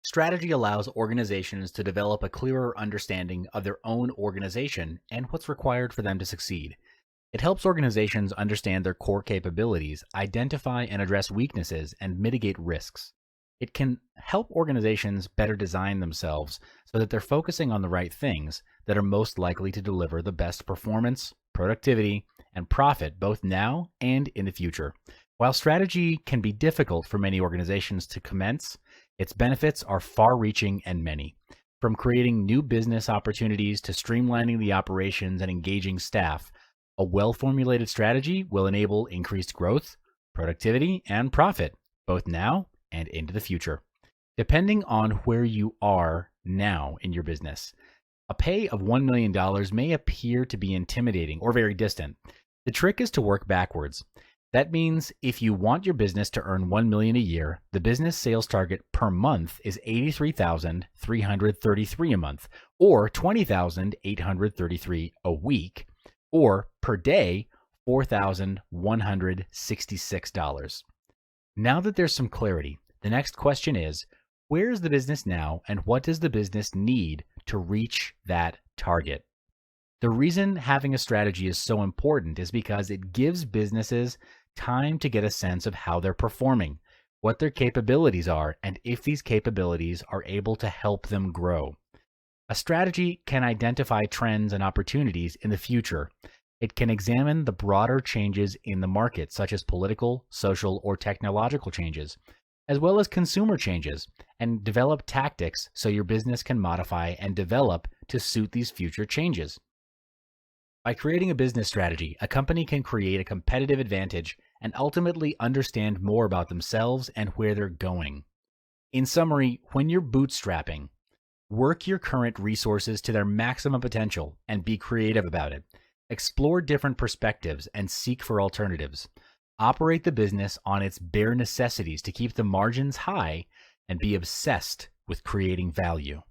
Strategy allows organizations to develop a clearer understanding of their own organization and what's required for them to succeed. It helps organizations understand their core capabilities, identify and address weaknesses, and mitigate risks. It can help organizations better design themselves so that they're focusing on the right things that are most likely to deliver the best performance, productivity, and profit both now and in the future. While strategy can be difficult for many organizations to commence, its benefits are far reaching and many. From creating new business opportunities to streamlining the operations and engaging staff, a well formulated strategy will enable increased growth, productivity, and profit, both now and into the future. Depending on where you are now in your business, a pay of $1 million may appear to be intimidating or very distant. The trick is to work backwards. That means if you want your business to earn $1 million a year, the business sales target per month is $83,333 a month, or $20,833 a week, or per day, $4,166. Now that there's some clarity, the next question is, where is the business now and what does the business need to reach that target? The reason having a strategy is so important is because it gives businesses time to get a sense of how they're performing, what their capabilities are, and if these capabilities are able to help them grow. A strategy can identify trends and opportunities in the future. It can examine the broader changes in the market, such as political, social, or technological changes, as well as consumer changes, and develop tactics so your business can modify and develop to suit these future changes. By creating a business strategy, a company can create a competitive advantage and ultimately understand more about themselves and where they're going. In summary, when you're bootstrapping, work your current resources to their maximum potential and be creative about it. Explore different perspectives and seek for alternatives. Operate the business on its bare necessities to keep the margins high and be obsessed with creating value.